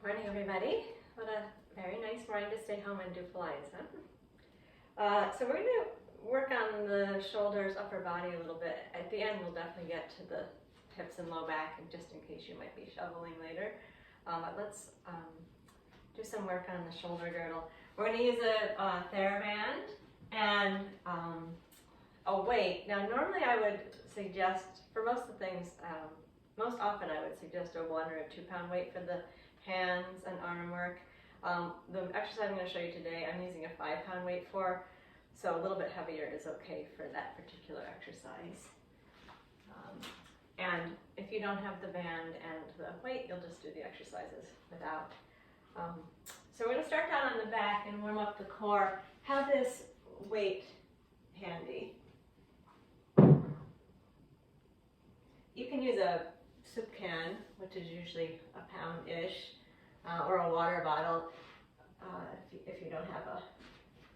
Morning, everybody. What a very nice morning to stay home and do Pilates, huh? So we're going to work on the shoulders, upper body a little bit. At the end, we'll definitely get to the hips and low back, and just in case you might be shoveling later. But let's do some work on the shoulder girdle. We're going to use a TheraBand and a weight. Now, normally I would suggest, for most of the things, most often I would suggest a 1 or a 2 pound weight for the hands and arm work. The exercise I'm going to show you today, I'm using a 5 pound weight for, so a little bit heavier is okay for that particular exercise. And if you don't have the band and the weight, you'll just do the exercises without. So we're going to start down on the back and warm up the core. Have this weight handy. You can use a soup can, which is usually a pound-ish, or a water bottle if you don't have an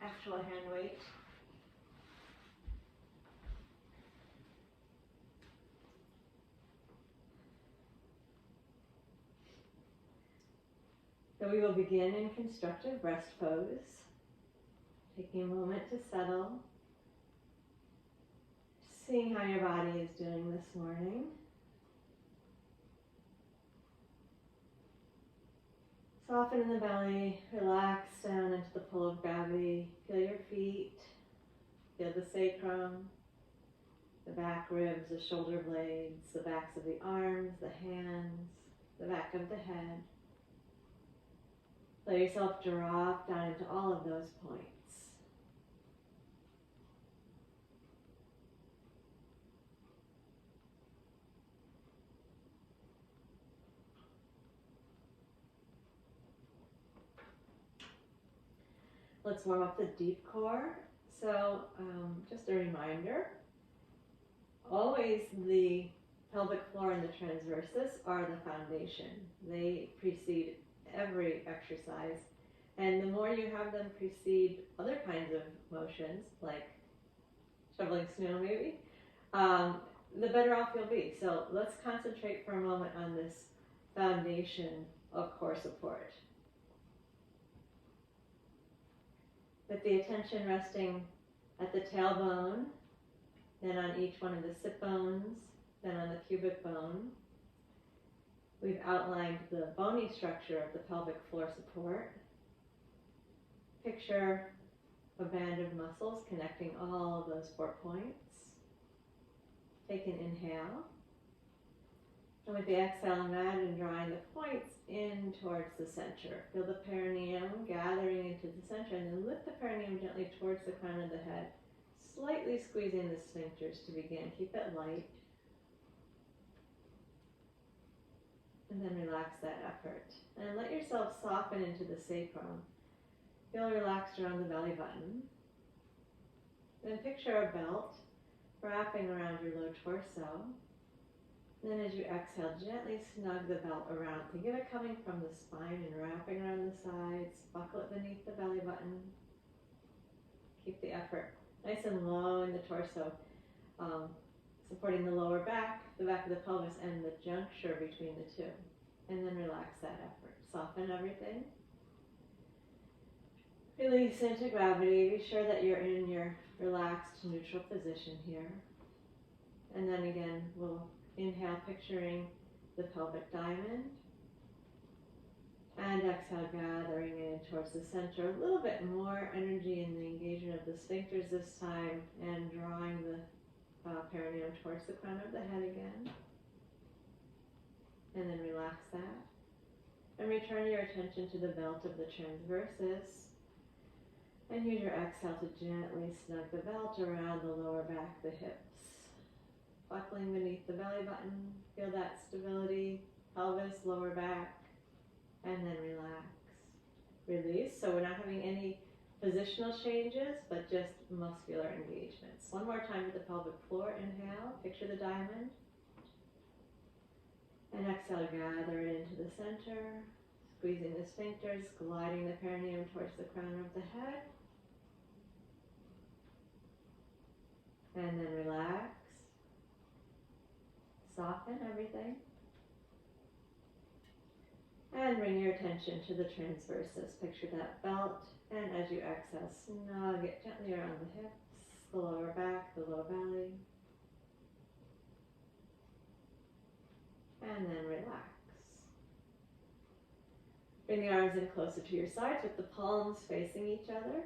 actual hand weight. So we will begin in constructive rest pose, taking a moment to settle, seeing how your body is doing this morning. Soften in the belly, relax down into the pull of gravity. Feel your feet, feel the sacrum, the back ribs, the shoulder blades, the backs of the arms, the hands, the back of the head. Let yourself drop down into all of those points. Let's warm up the deep core. So just a reminder, always the pelvic floor and the transversus are the foundation. They precede every exercise. And the more you have them precede other kinds of motions, like shoveling snow maybe, the better off you'll be. So let's concentrate for a moment on this foundation of core support. With the attention resting at the tailbone, then on each one of the sit bones, then on the pubic bone. We've outlined the bony structure of the pelvic floor support. Picture a band of muscles connecting all of those 4 points. Take an inhale. And with the exhale, imagine drawing the points in towards the center. Feel the perineum gathering into the center, and then lift the perineum gently towards the crown of the head, slightly squeezing the sphincters to begin. Keep it light. And then relax that effort. And let yourself soften into the sacrum. Feel relaxed around the belly button. Then picture a belt wrapping around your low torso. Then as you exhale, gently snug the belt around. Think of it coming from the spine and wrapping around the sides. Buckle it beneath the belly button. Keep the effort nice and low in the torso, supporting the lower back, the back of the pelvis, and the juncture between the two. And then relax that effort. Soften everything. Release into gravity. Be sure that you're in your relaxed, neutral position here. And then again, we'll inhale, picturing the pelvic diamond. And exhale, gathering in towards the center. A little bit more energy in the engagement of the sphincters this time, and drawing the perineum towards the crown of the head again. And then relax that. And return your attention to the belt of the transversus. And use your exhale to gently snug the belt around the lower back, the hips. Buckling beneath the belly button. Feel that stability, pelvis, lower back. And then relax. Release. So we're not having any positional changes, but just muscular engagements. One more time with the pelvic floor. Inhale. Picture the diamond. And exhale, gather it into the center. Squeezing the sphincters, gliding the perineum towards the crown of the head. And then relax. Soften everything. And bring your attention to the transversus. Picture that belt. And as you exhale, snug it gently around the hips, the lower back, the lower belly. And then relax. Bring the arms in closer to your sides with the palms facing each other.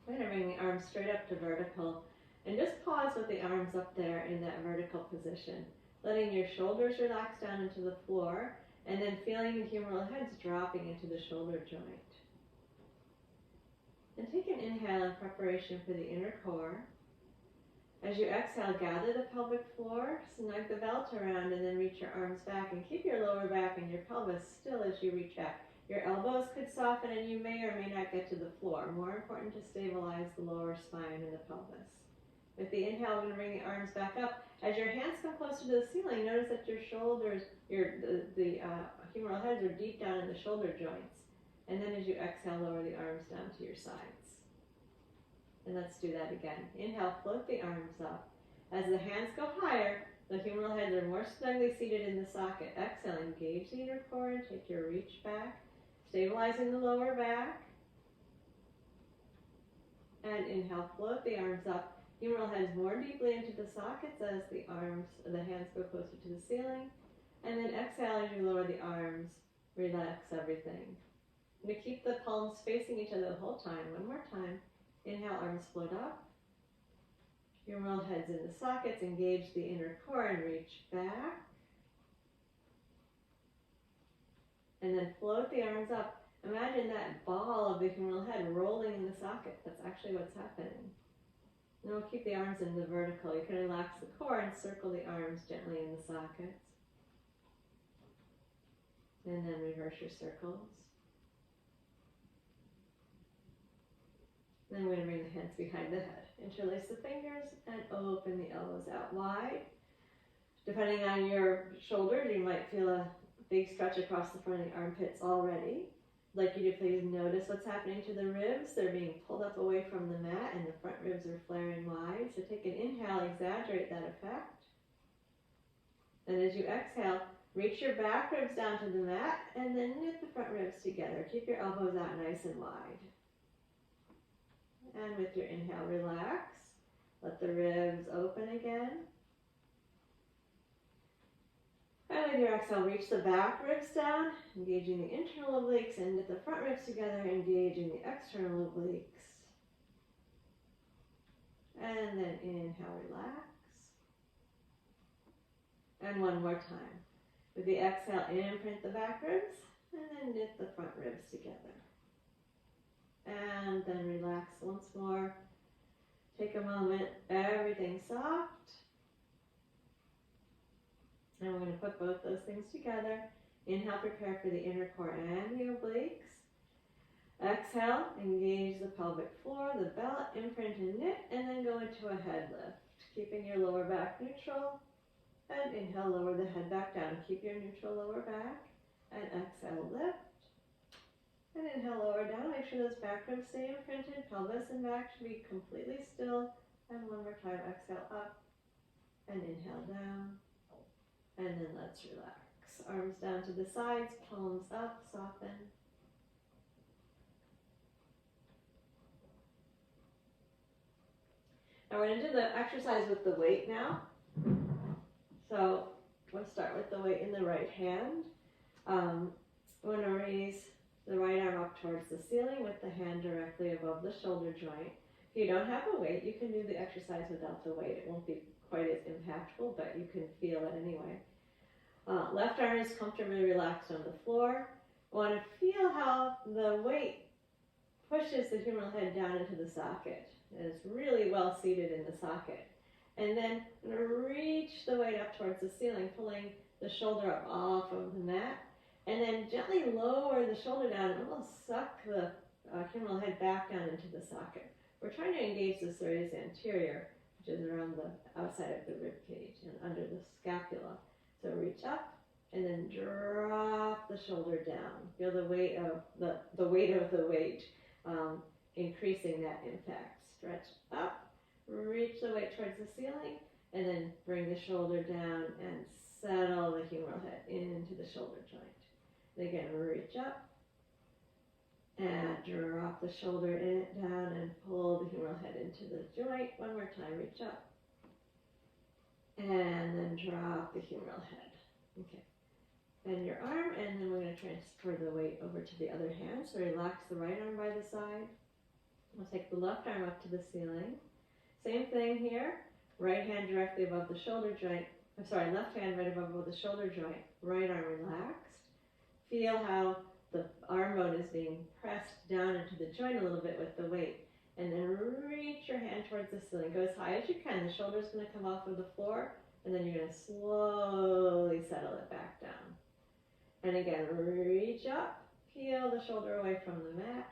And bring the arms straight up to vertical. And just pause with the arms up there in that vertical position. Letting your shoulders relax down into the floor. And then feeling the humeral heads dropping into the shoulder joint. And take an inhale in preparation for the inner core. As you exhale, gather the pelvic floor, snug the belt around, and then reach your arms back. And keep your lower back and your pelvis still as you reach back. Your elbows could soften and you may or may not get to the floor. More important to stabilize the lower spine and the pelvis. With the inhale, we're going to bring the arms back up. As your hands come closer to the ceiling, notice that your shoulders, the humeral heads are deep down in the shoulder joints. And then as you exhale, lower the arms down to your sides. And let's do that again. Inhale, float the arms up. As the hands go higher, the humeral heads are more snugly seated in the socket. Exhale, engage the inner core and take your reach back, stabilizing the lower back. And inhale, float the arms up. Humeral heads more deeply into the sockets as the hands go closer to the ceiling. And then exhale as you lower the arms, relax everything. I'm going to keep the palms facing each other the whole time. One more time. Inhale, arms float up. Humeral heads in the sockets, engage the inner core and reach back. And then float the arms up. Imagine that ball of the humeral head rolling in the socket. That's actually what's happening. And we'll keep the arms in the vertical. You can relax the core and circle the arms gently in the sockets. And then reverse your circles. Then we're going to bring the hands behind the head. Interlace the fingers and open the elbows out wide. Depending on your shoulders, you might feel a big stretch across the front of the armpits already. I'd like you to please notice what's happening to the ribs. They're being pulled up away from the mat and the front ribs are flaring wide. So take an inhale, exaggerate that effect. And as you exhale, reach your back ribs down to the mat and then knit the front ribs together. Keep your elbows out nice and wide. And with your inhale, relax. Let the ribs open again. And with your exhale, reach the back ribs down, engaging the internal obliques, and knit the front ribs together, engaging the external obliques. And then inhale, relax. And one more time. With the exhale, imprint the back ribs, and then knit the front ribs together. And then relax once more. Take a moment, everything soft. And we're going to put both those things together. Inhale, prepare for the inner core and the obliques. Exhale, engage the pelvic floor, the belt, imprint and knit, and then go into a head lift. Keeping your lower back neutral. And inhale, lower the head back down. Keep your neutral lower back. And exhale, lift. And inhale, lower down. Make sure those back ribs stay imprinted. Pelvis and back should be completely still. And one more time, exhale up. And inhale down. And then let's relax. Arms down to the sides, palms up, soften. Now we're going to do the exercise with the weight now. So we'll start with the weight in the right hand. We're going to raise the right arm up towards the ceiling with the hand directly above the shoulder joint. If you don't have a weight, you can do the exercise without the weight. It won't be quite as impactful, but you can feel it anyway. Left arm is comfortably relaxed on the floor. Want to feel how the weight pushes the humeral head down into the socket. And it's really well seated in the socket. And then I'm going to reach the weight up towards the ceiling, pulling the shoulder up off of the mat. And then gently lower the shoulder down and almost suck the humeral head back down into the socket. We're trying to engage the serratus anterior, which is around the outside of the rib cage and under the scapula. So reach up and then drop the shoulder down. Feel the weight of the weight of the weight increasing that impact. Stretch up, reach the weight towards the ceiling, and then bring the shoulder down and settle the humeral head into the shoulder joint. And again, reach up and drop the shoulder down and pull the humeral head into the joint. One more time, reach up. And then drop the humeral head. Okay. Bend your arm, and then we're going to transfer the weight over to the other hand. So relax the right arm by the side. We'll take the left arm up to the ceiling. Same thing here. Right hand directly above the shoulder joint. I'm sorry, left hand right above the shoulder joint. Right arm relaxed. Feel how the arm bone is being pressed down into the joint a little bit with the weight. And then reach your hand towards the ceiling. Go as high as you can. The shoulder's going to come off of the floor, and then you're going to slowly settle it back down. And again, reach up, peel the shoulder away from the mat,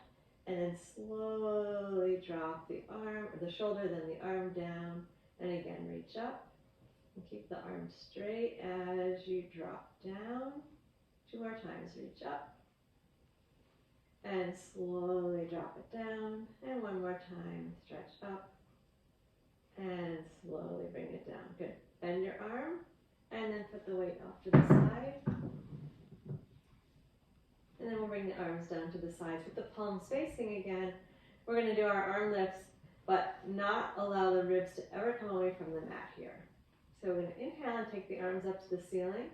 and then slowly drop the arm, or the shoulder, then the arm down. And again, reach up, and keep the arm straight as you drop down. 2 more times, reach up. And slowly drop it down. And one more time, stretch up. And slowly bring it down. Good. Bend your arm. And then put the weight off to the side. And then we'll bring the arms down to the sides with the palms facing again. We're going to do our arm lifts, but not allow the ribs to ever come away from the mat here. So we're going to inhale and take the arms up to the ceiling.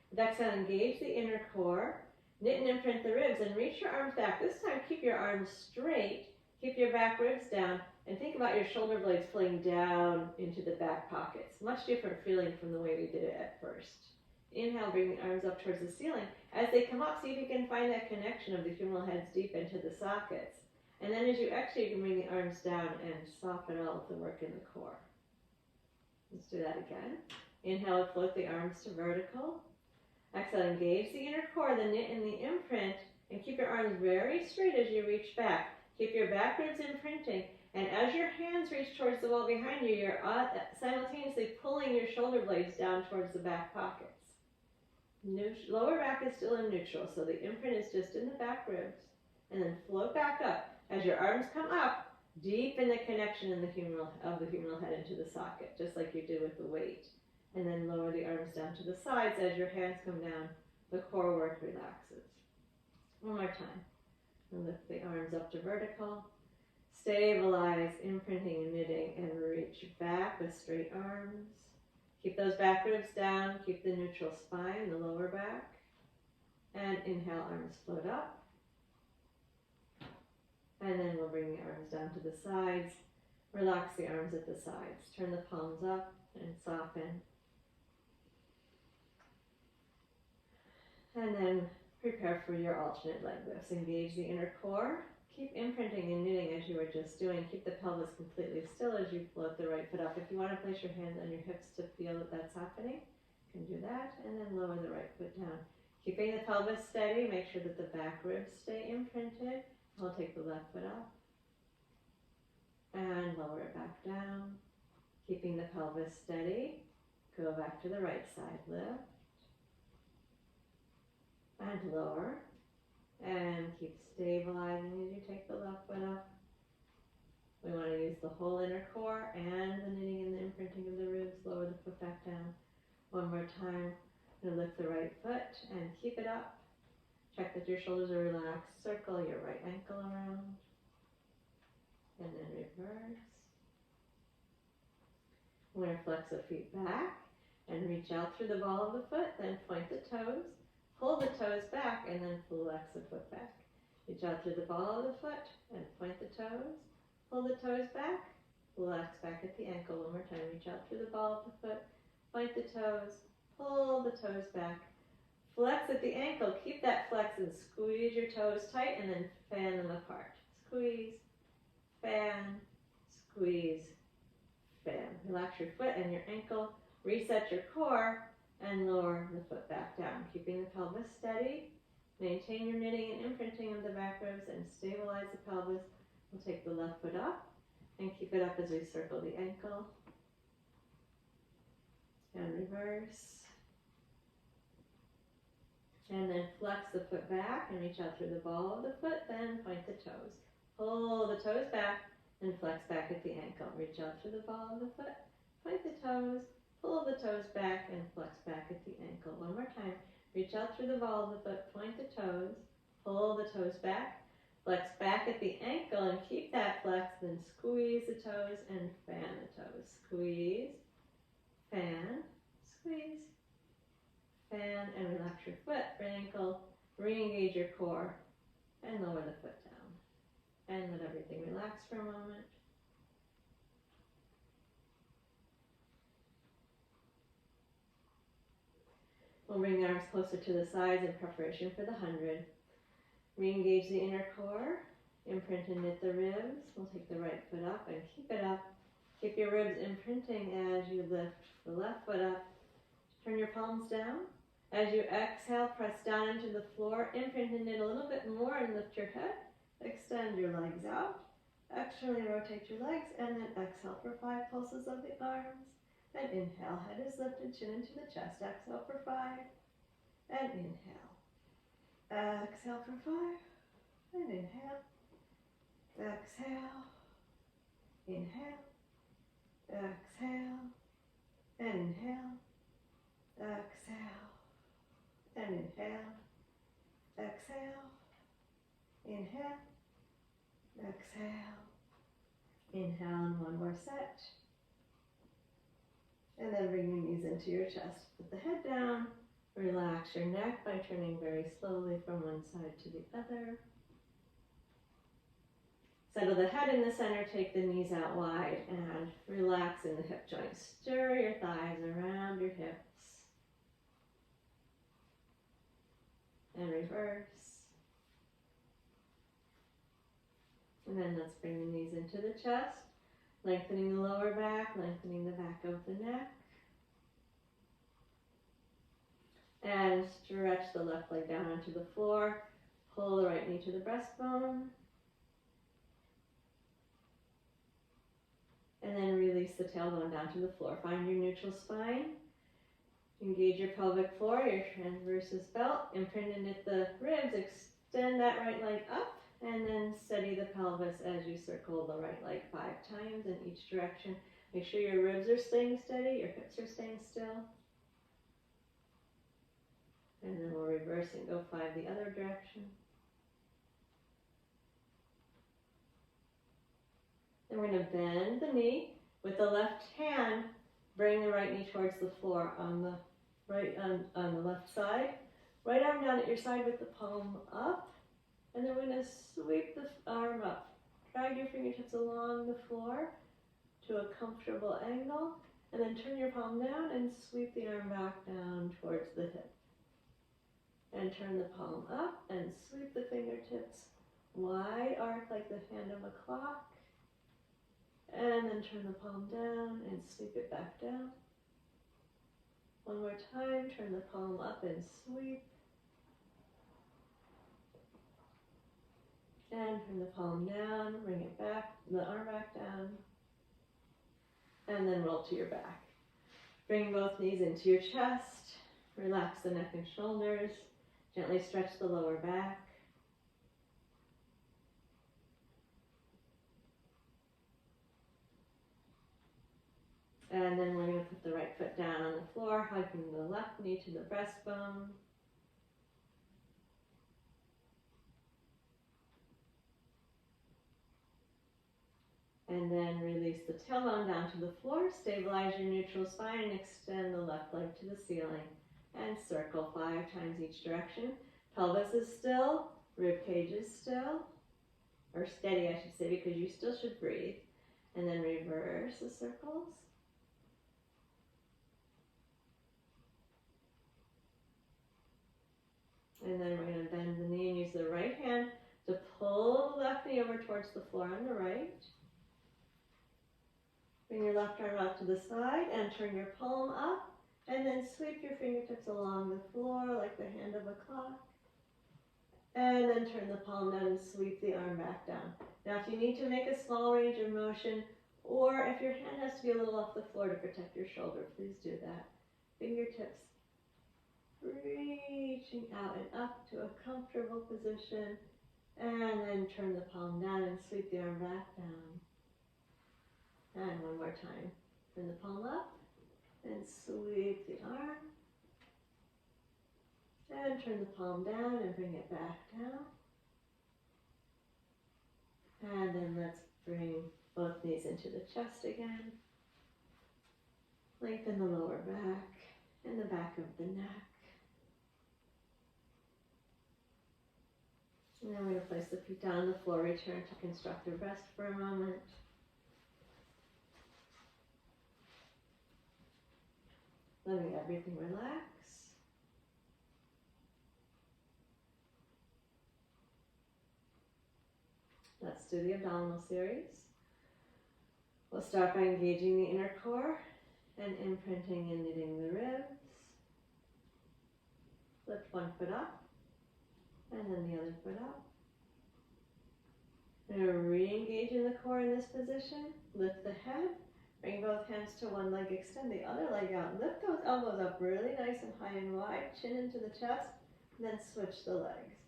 With exhale, engage the inner core. Knit and imprint the ribs and reach your arms back. This time, keep your arms straight, keep your back ribs down, and think about your shoulder blades pulling down into the back pockets. Much different feeling from the way we did it at first. Inhale, bring the arms up towards the ceiling. As they come up, see if you can find that connection of the humeral heads deep into the sockets. And then as you exhale, you can bring the arms down and soften all the work in the core. Let's do that again. Inhale, float the arms to vertical. Exhale, engage the inner core, the knit and the imprint, and keep your arms very straight as you reach back. Keep your back ribs imprinting, and as your hands reach towards the wall behind you, you're simultaneously pulling your shoulder blades down towards the back pockets. Lower back is still in neutral, so the imprint is just in the back ribs, and then float back up. As your arms come up, deepen the connection in the humeral head into the socket, just like you did with the weight. And then lower the arms down to the sides. As your hands come down, the core work relaxes. One more time. And lift the arms up to vertical. Stabilize, imprinting and knitting, and reach back with straight arms. Keep those back ribs down. Keep the neutral spine, the lower back. And inhale, arms float up. And then we'll bring the arms down to the sides. Relax the arms at the sides. Turn the palms up and soften. And then prepare for your alternate leg lifts. Engage the inner core. Keep imprinting and knitting as you were just doing. Keep the pelvis completely still as you float the right foot up. If you want to place your hands on your hips to feel that that's happening, you can do that. And then lower the right foot down. Keeping the pelvis steady, make sure that the back ribs stay imprinted. I'll take the left foot up. And lower it back down. Keeping the pelvis steady. Go back to the right side. Lift. And lower, and keep stabilizing as you take the left foot up. We want to use the whole inner core and the knitting and the imprinting of the ribs. Lower the foot back down. One more time. Now lift the right foot and keep it up. Check that your shoulders are relaxed. Circle your right ankle around. And then reverse. We're going to flex the feet back and reach out through the ball of the foot. Then point the toes. Pull the toes back and then flex the foot back. Reach out through the ball of the foot and point the toes. Pull the toes back. Flex back at the ankle. One more time. Reach out through the ball of the foot. Point the toes. Pull the toes back. Flex at the ankle. Keep that flex and squeeze your toes tight and then fan them apart. Squeeze, fan, squeeze, fan. Relax your foot and your ankle. Reset your core. And lower the foot back down, keeping the pelvis steady. Maintain your knitting and imprinting of the back ribs and stabilize the pelvis. We'll take the left foot up and keep it up as we circle the ankle. And reverse. And then flex the foot back and reach out through the ball of the foot, then point the toes. Pull the toes back and flex back at the ankle. Reach out through the ball of the foot, point the toes. Pull the toes back and flex back at the ankle. One more time. Reach out through the ball of the foot, point the toes, pull the toes back, flex back at the ankle and keep that flex, then squeeze the toes and fan the toes. Squeeze, fan, squeeze, fan, and relax your foot, ankle, re-engage your core, and lower the foot down. And let everything relax for a moment. We'll bring the arms closer to the sides in preparation for the 100. Re-engage the inner core, imprint and knit the ribs. We'll take the right foot up and keep it up. Keep your ribs imprinting as you lift the left foot up. Turn your palms down. As you exhale, press down into the floor, imprint and knit a little bit more and lift your head. Extend your legs out. Externally rotate your legs and then exhale for 5 pulses of the arms. And inhale, head is lifted, chin into the chest. Exhale for 5. And inhale. Exhale for 5. And inhale. Exhale. Inhale. Exhale. And inhale. Exhale. And inhale. Exhale. Inhale. Exhale. Inhale, and one more set. And then bring your knees into your chest. Put the head down. Relax your neck by turning very slowly from one side to the other. Settle the head in the center. Take the knees out wide and relax in the hip joints. Stir your thighs around your hips. And reverse. And then let's bring the knees into the chest. Lengthening the lower back, lengthening the back of the neck. And stretch the left leg down onto the floor. Pull the right knee to the breastbone. And then release the tailbone down to the floor. Find your neutral spine. Engage your pelvic floor, your transversus belt. Imprint and knit the ribs. Extend that right leg up. And then steady the pelvis as you circle the right leg 5 times in each direction. Make sure your ribs are staying steady, your hips are staying still. And then we'll reverse and go 5 the other direction. Then we're going to bend the knee. With the left hand, bring the right knee towards the floor on the right on the left side. Right arm down at your side with the palm up. And then we're going to sweep the arm up. Drag your fingertips along the floor to a comfortable angle. And then turn your palm down and sweep the arm back down towards the hip. And turn the palm up and sweep the fingertips wide arc like the hand of a clock. And then turn the palm down and sweep it back down. One more time, turn the palm up and sweep. And turn the palm down, bring it back, the arm back down, and then roll to your back. Bring both knees into your chest, relax the neck and shoulders, gently stretch the lower back. And then we're going to put the right foot down on the floor, hugging the left knee to the breastbone. And then release the tailbone down to the floor, stabilize your neutral spine, and extend the left leg to the ceiling. And circle 5 times each direction. Pelvis is still, rib cage is still, or steady I should say, because you still should breathe. And then reverse the circles. And then we're going to bend the knee and use the right hand to pull the left knee over towards the floor on the right. Bring your left arm out to the side and turn your palm up. And then sweep your fingertips along the floor like the hand of a clock. And then turn the palm down and sweep the arm back down. Now if you need to make a small range of motion, or if your hand has to be a little off the floor to protect your shoulder, please do that. Fingertips reaching out and up to a comfortable position. And then turn the palm down and sweep the arm back down. And one more time. Turn the palm up and sweep the arm. And turn the palm down and bring it back down. And then let's bring both knees into the chest again. Lengthen the lower back and the back of the neck. And then we're going to place the feet down on the floor, return to constructive rest for a moment. Letting everything relax. Let's do the Abdominal Series. We'll start by engaging the inner core and imprinting and knitting the ribs. Lift one foot up and then the other foot up. We're going to re-engage in the core in this position. Lift the head. Bring both hands to one leg. Extend the other leg out. Lift those elbows up really nice and high and wide. Chin into the chest. And then switch the legs.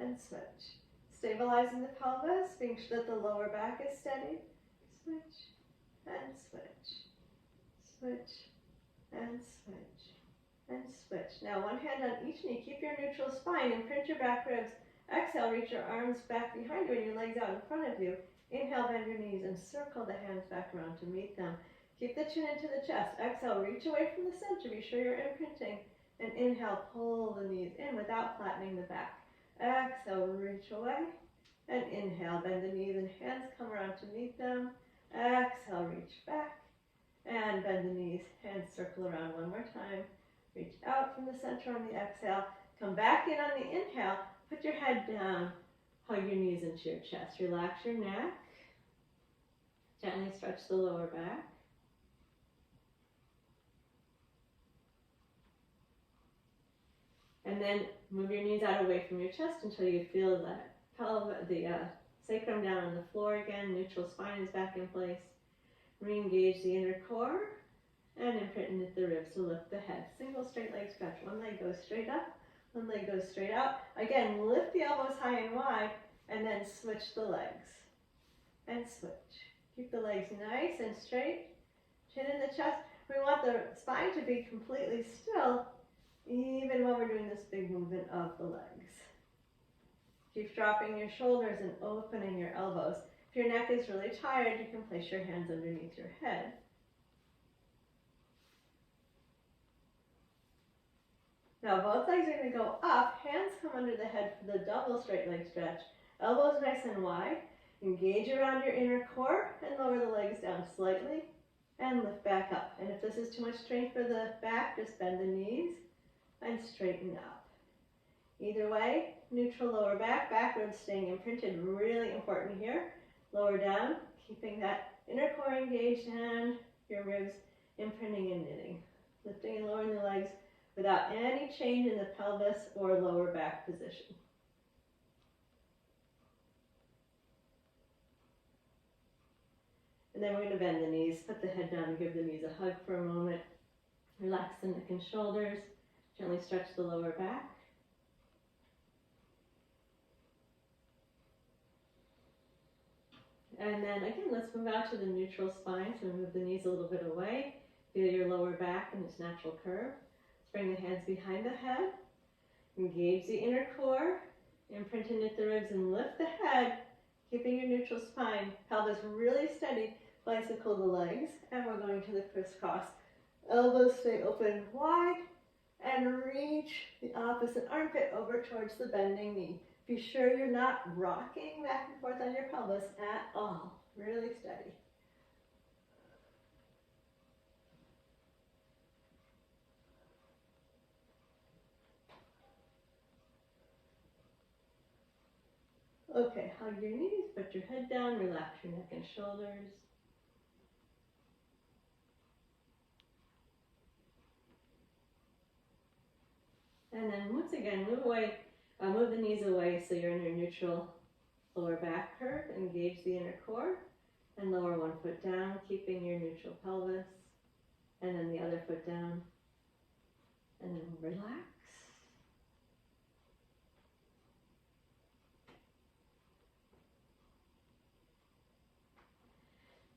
And switch. Stabilizing the pelvis, being sure that the lower back is steady. Switch and switch. Switch and switch and switch. Now one hand on each knee. Keep your neutral spine. Imprint your back ribs. Exhale, reach your arms back behind you and your legs out in front of you. Inhale, bend your knees and circle the hands back around to meet them. Keep the chin into the chest. Exhale, reach away from the center. Be sure you're imprinting. And inhale, pull the knees in without flattening the back. Exhale, reach away. And inhale, bend the knees and hands come around to meet them. Exhale, reach back. And bend the knees, hands circle around one more time. Reach out from the center on the exhale. Come back in on the inhale. Put your head down. Hug your knees into your chest. Relax your neck. Gently stretch the lower back. And then move your knees out away from your chest until you feel that the sacrum down on the floor again. Neutral spine is back in place. Re-engage the inner core and imprint and knit the ribs to lift the head. Single straight leg stretch. One leg goes straight up. One leg goes straight out. Again, lift the elbows high and wide and then switch the legs. And switch. Keep the legs nice and straight. Chin in the chest. We want the spine to be completely still even when we're doing this big movement of the legs. Keep dropping your shoulders and opening your elbows. If your neck is really tired, you can place your hands underneath your head. Now both legs are going to go up. Hands come under the head for the double straight leg stretch. Elbows nice and wide. Engage around your inner core and lower the legs down slightly and lift back up. And if this is too much strength for the back, just bend the knees and straighten up. Either way, neutral lower back, back ribs staying imprinted, really important here. Lower down, keeping that inner core engaged and your ribs imprinting and knitting. Lifting and lowering the legs without any change in the pelvis or lower back position. And then we're going to bend the knees, put the head down and give the knees a hug for a moment. Relax the neck and shoulders. Gently stretch the lower back. And then again, let's move out to the neutral spine. So move the knees a little bit away. Feel your lower back in its natural curve. Let's bring the hands behind the head. Engage the inner core. Imprint and knit the ribs and lift the head. Keeping your neutral spine. Pelvis really steady. Bicycle the legs. And we're going to the crisscross. Elbows stay open wide. And reach the opposite armpit over towards the bending knee. Be sure you're not rocking back and forth on your pelvis at all. Really steady. Okay, hug your knees, put your head down, relax your neck and shoulders. And then once again, move the knees away so you're in your neutral lower back curve. Engage the inner core and lower one foot down, keeping your neutral pelvis. And then the other foot down. And then relax.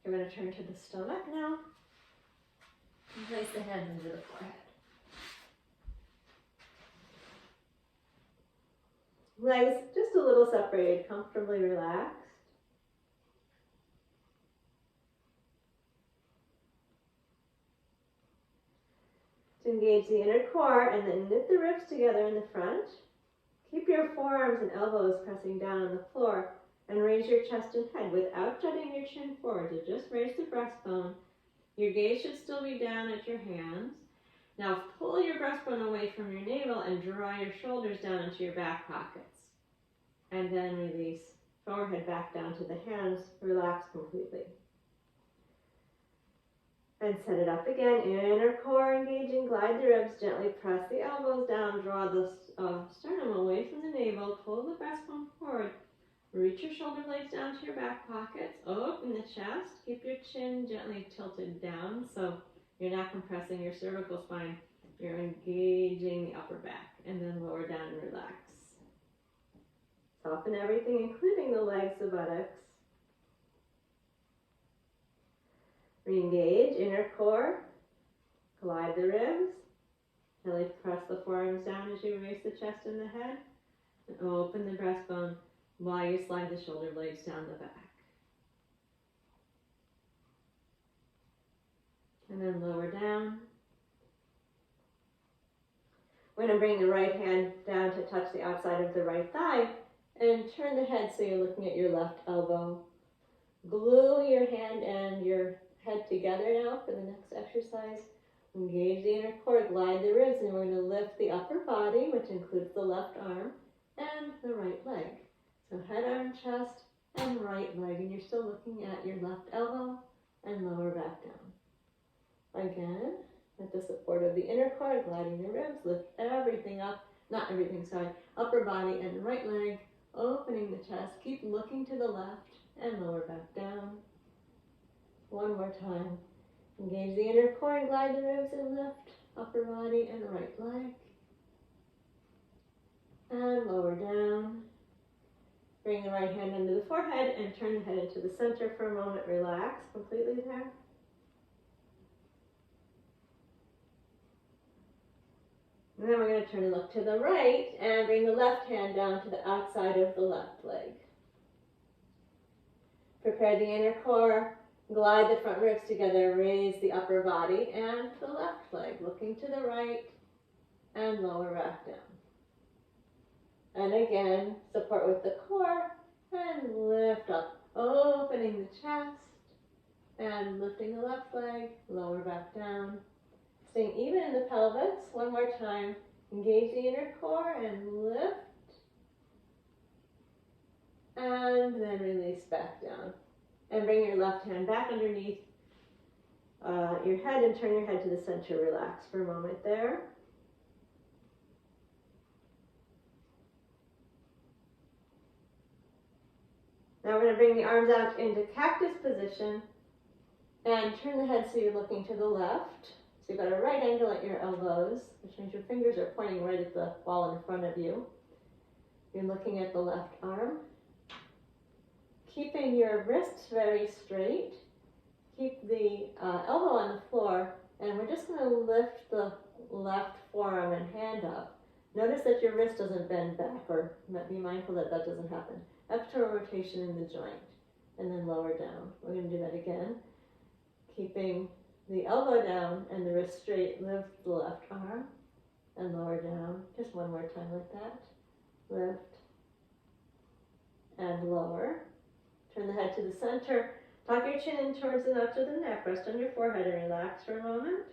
You're going to turn to the stomach now. Place the hands into the forehead. Legs just a little separated, comfortably relaxed. To engage the inner core and then knit the ribs together in the front. Keep your forearms and elbows pressing down on the floor and raise your chest and head without jutting your chin forward. So just raise the breastbone. Your gaze should still be down at your hands. Now pull your breastbone away from your navel and draw your shoulders down into your back pockets. And then release forehead back down to the hands. Relax completely. And set it up again. Inner core engaging. Glide the ribs. Gently press the elbows down. Draw the sternum away from the navel. Pull the breastbone forward. Reach your shoulder blades down to your back pockets. Open the chest. Keep your chin gently tilted down so you're not compressing your cervical spine. You're engaging the upper back. And then lower down and relax. Soften everything, including the legs, the buttocks. Re-engage, inner core. Glide the ribs. Gently press the forearms down as you raise the chest and the head. And open the breastbone while you slide the shoulder blades down the back. And then lower down. We're going to bring the right hand down to touch the outside of the right thigh and turn the head so you're looking at your left elbow. Glue your hand and your head together now for the next exercise. Engage the inner core, glide the ribs, and we're going to lift the upper body, which includes the left arm and the right leg. So head, arm, chest, and right leg, and you're still looking at your left elbow and lower back down. Again, with the support of the inner core, gliding the ribs, lift everything up, upper body and right leg, opening the chest, keep looking to the left and lower back down. One more time. Engage the inner core and glide the ribs and lift upper body and right leg. And lower down. Bring the right hand under the forehead and turn the head into the center for a moment. Relax completely there. And then we're going to turn and look to the right and bring the left hand down to the outside of the left leg. Prepare the inner core, glide the front ribs together, raise the upper body and the left leg, looking to the right and lower back down. And again, support with the core and lift up, opening the chest and lifting the left leg, lower back down. Staying even in the pelvis. One more time. Engage the inner core and lift. And then release back down. And bring your left hand back underneath your head and turn your head to the center. Relax for a moment there. Now we're going to bring the arms out into Cactus Position and turn the head so you're looking to the left. So you've got a right angle at your elbows, which means your fingers are pointing right at the wall in front of you. You're looking at the left arm. Keeping your wrists very straight. Keep the elbow on the floor, and we're just going to lift the left forearm and hand up. Notice that your wrist doesn't bend back, or be mindful that that doesn't happen. External rotation in the joint, and then lower down. We're going to do that again. Keeping the elbow down and the wrist straight, lift the left arm and lower down. Just one more time like that. Lift and lower. Turn the head to the center. Tuck your chin in towards the notch of the neck. Rest on your forehead and relax for a moment.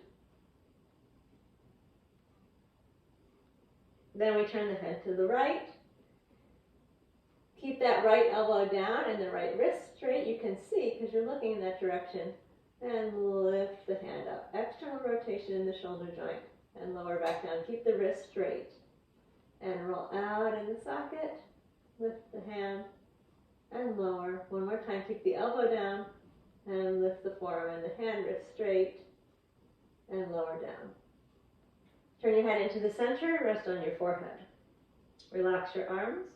Then we turn the head to the right. Keep that right elbow down and the right wrist straight. You can see because you're looking in that direction. And lift the hand up. External rotation in the shoulder joint. And lower back down. Keep the wrist straight. And roll out in the socket. Lift the hand. And lower. One more time. Keep the elbow down. And lift the forearm and the hand, wrist straight. And lower down. Turn your head into the center. Rest on your forehead. Relax your arms.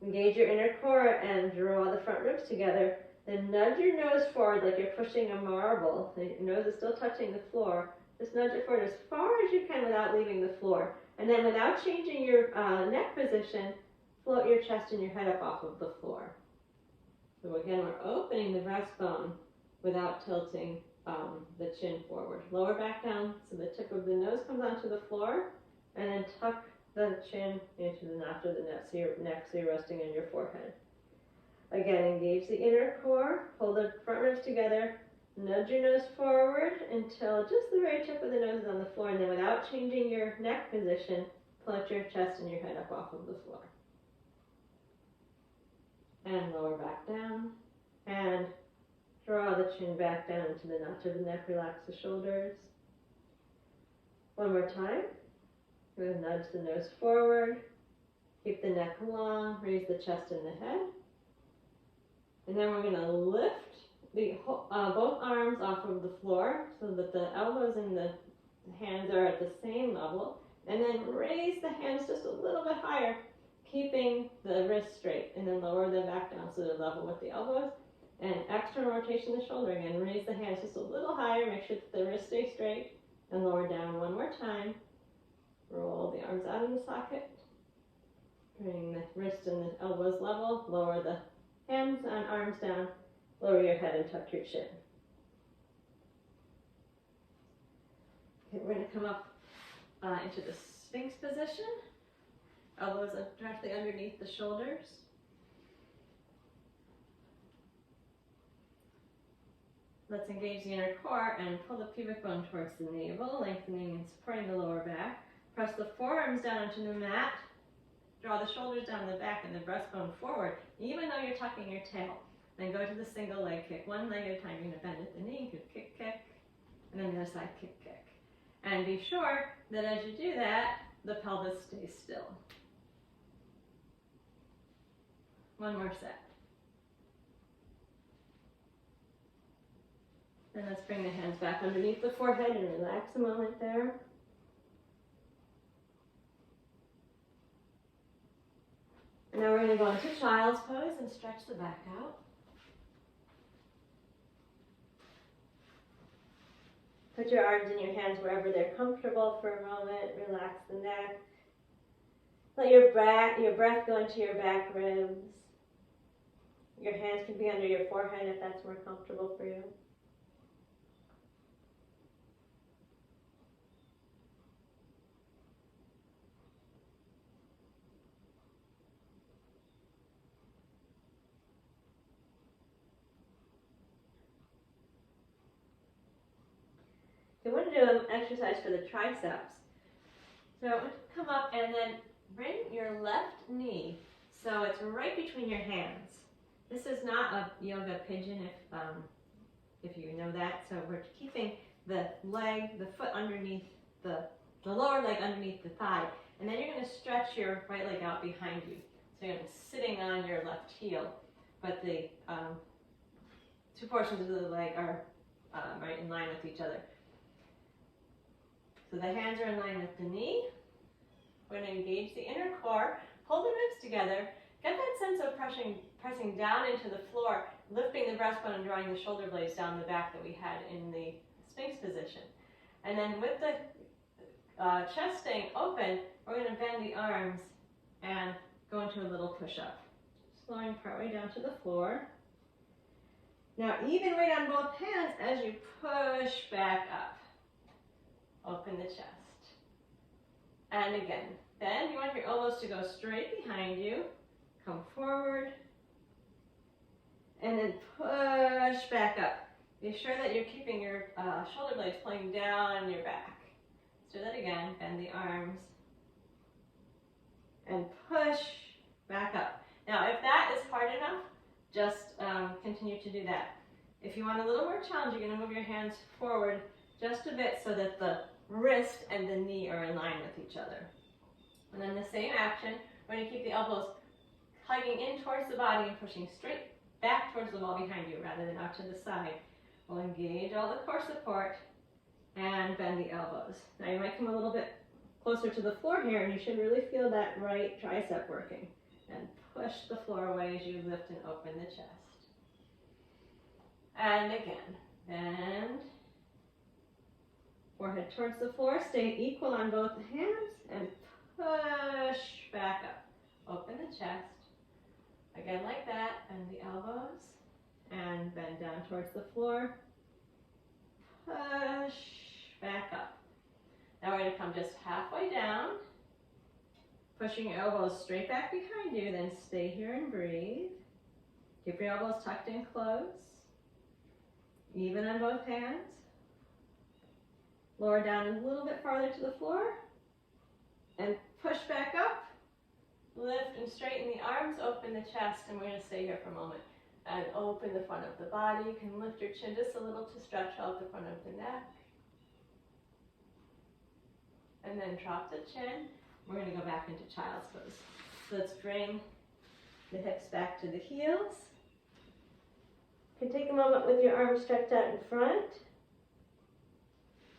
Engage your inner core and draw the front ribs together. Then nudge your nose forward like you're pushing a marble. Your nose is still touching the floor. Just nudge it forward as far as you can without leaving the floor. And then without changing your neck position, float your chest and your head up off of the floor. So again, we're opening the breastbone without tilting the chin forward. Lower back down so the tip of the nose comes onto the floor, and then tuck the chin into the notch of the neck so you're resting on your forehead. Again, engage the inner core, pull the front ribs together, nudge your nose forward until just the very tip of the nose is on the floor, and then without changing your neck position, float your chest and your head up off of the floor. And lower back down, and draw the chin back down into the notch of the neck, relax the shoulders. One more time. We're going to nudge the nose forward, keep the neck long, raise the chest and the head. And then we're going to lift both arms off of the floor so that the elbows and the hands are at the same level. And then raise the hands just a little bit higher, keeping the wrists straight. And then lower them back down so they're level with the elbows. And external rotation of the shoulder again. Raise the hands just a little higher. Make sure that the wrists stay straight. And lower down one more time. Roll the arms out of the socket. Bring the wrists and the elbows level. Lower the hands and arms down. Lower your head and tuck your chin. Okay, we're going to come up into the Sphinx position. Elbows are directly underneath the shoulders. Let's engage the inner core and pull the pubic bone towards the navel, lengthening and supporting the lower back. Press the forearms down onto the mat. Draw the shoulders down the back and the breastbone forward, even though you're tucking your tail. Then go to the single leg kick. One leg at a time. You're going to bend at the knee, you kick, kick, and then the other side, kick, kick. And be sure that as you do that, the pelvis stays still. One more set. And let's bring the hands back underneath the forehead and relax a moment there. And now we're going to go into child's pose and stretch the back out. Put your arms and your hands wherever they're comfortable for a moment. Relax the neck. Let your breath go into your back ribs. Your hands can be under your forehead if that's more comfortable for you. So we're going to do an exercise for the triceps. So come up and then bring your left knee so it's right between your hands. This is not a yoga pigeon if you know that. So we're keeping the foot underneath the lower leg underneath the thigh. And then you're going to stretch your right leg out behind you. So you're sitting on your left heel, but the two portions of the leg are right in line with each other. So the hands are in line with the knee. We're going to engage the inner core, pull the ribs together, get that sense of pressing down into the floor, lifting the breastbone and drawing the shoulder blades down the back that we had in the Sphinx position. And then with the chest staying open, we're going to bend the arms and go into a little push-up. Slowing partway down to the floor. Now even weight on both hands as you push back up. Open the chest. And again, bend. You want your elbows to go straight behind you. Come forward. And then push back up. Be sure that you're keeping your shoulder blades pulling down your back. Let's do that again. Bend the arms. And push back up. Now, if that is hard enough, just continue to do that. If you want a little more challenge, you're going to move your hands forward just a bit so that the wrist and the knee are in line with each other. And then the same action, we're going to keep the elbows hugging in towards the body and pushing straight back towards the wall behind you rather than out to the side. We'll engage all the core support and bend the elbows. Now you might come a little bit closer to the floor here and you should really feel that right tricep working. And push the floor away as you lift and open the chest. And again, bend. Forehead towards the floor. Stay equal on both hands and push back up. Open the chest. Again like that. Bend the elbows and bend down towards the floor. Push back up. Now we're going to come just halfway down. Pushing your elbows straight back behind you. Then stay here and breathe. Keep your elbows tucked in close. Even on both hands. Lower down a little bit farther to the floor. And push back up. Lift and straighten the arms. Open the chest. And we're going to stay here for a moment. And open the front of the body. You can lift your chin just a little to stretch out the front of the neck. And then drop the chin. We're going to go back into child's pose. So let's bring the hips back to the heels. You can take a moment with your arms stretched out in front.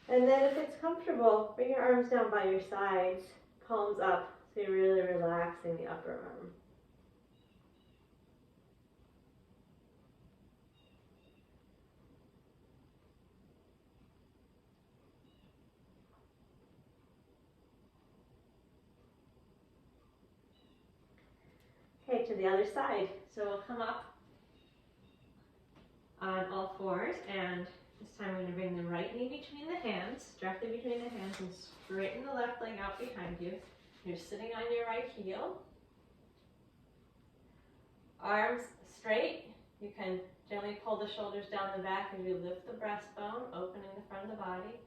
And then if it's comfortable, bring your arms down by your sides, palms up, so you're really relaxing the upper arm. Okay, to the other side. So we'll come up on all fours, and this time we're going to bring the right knee between the hands, directly between the hands, and straighten the left leg out behind you. You're sitting on your right heel. Arms straight. You can gently pull the shoulders down the back as you lift the breastbone, opening the front of the body.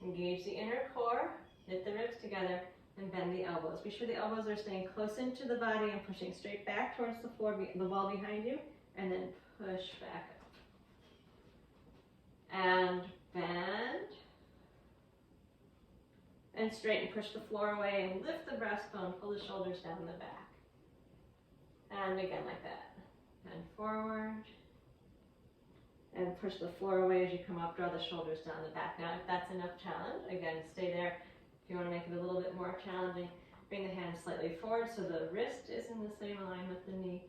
Engage the inner core, knit the ribs together, and bend the elbows. Be sure the elbows are staying close into the body and pushing straight back towards the floor, the wall behind you, and then push back up. And bend. And straighten, push the floor away, and lift the breastbone, pull the shoulders down the back. And again like that. And forward. And push the floor away as you come up, draw the shoulders down the back. Now if that's enough challenge, again, stay there. If you want to make it a little bit more challenging, bring the hands slightly forward so the wrist is in the same line with the knee.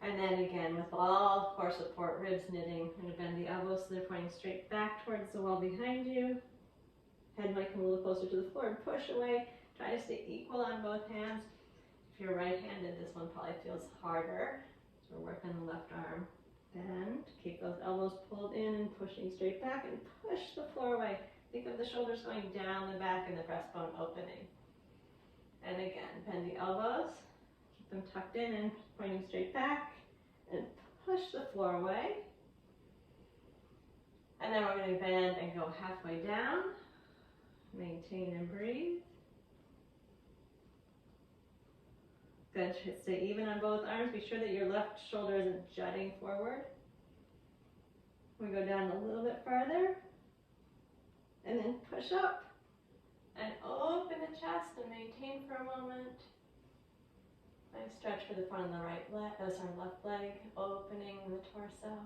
And then again, with all core support, ribs knitting, I'm going to bend the elbows so they're pointing straight back towards the wall behind you. Head might come a little closer to the floor and push away. Try to stay equal on both hands. If you're right-handed, this one probably feels harder. So we're working the left arm. Bend, keep those elbows pulled in and pushing straight back, and push the floor away. Think of the shoulders going down the back and the breastbone opening. And again, bend the elbows, keep them tucked in and pointing straight back, and push the floor away. And then we're going to bend and go halfway down. Maintain and breathe. Good. Stay even on both arms. Be sure that your left shoulder isn't jutting forward. We go down a little bit farther. And then push up. And open the chest and maintain for a moment. Nice stretch for the front of the left leg. Opening the torso.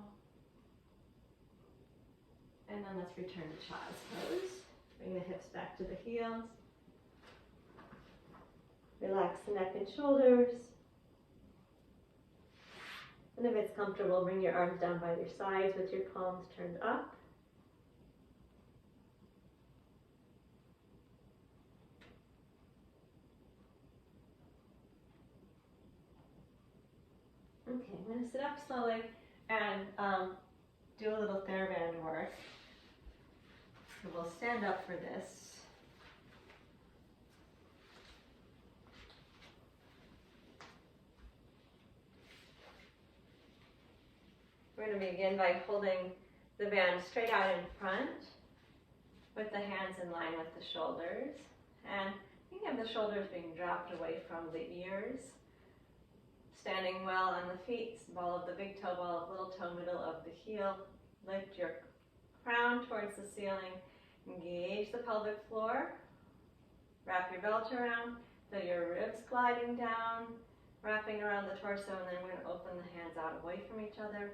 And then let's return to child's pose. Bring the hips back to the heels. Relax the neck and shoulders. And if it's comfortable, bring your arms down by your sides with your palms turned up. Okay, I'm going to sit up slowly and do a little TheraBand work. So we'll stand up for this. We're going to begin by holding the band straight out in front with the hands in line with the shoulders. And think of the shoulders being dropped away from the ears. Standing well on the feet, ball of the big toe, ball of little toe, middle of the heel. Lift your crown towards the ceiling. Engage the pelvic floor. Wrap your belt around. Feel your ribs gliding down, wrapping around the torso, and then we're going to open the hands out away from each other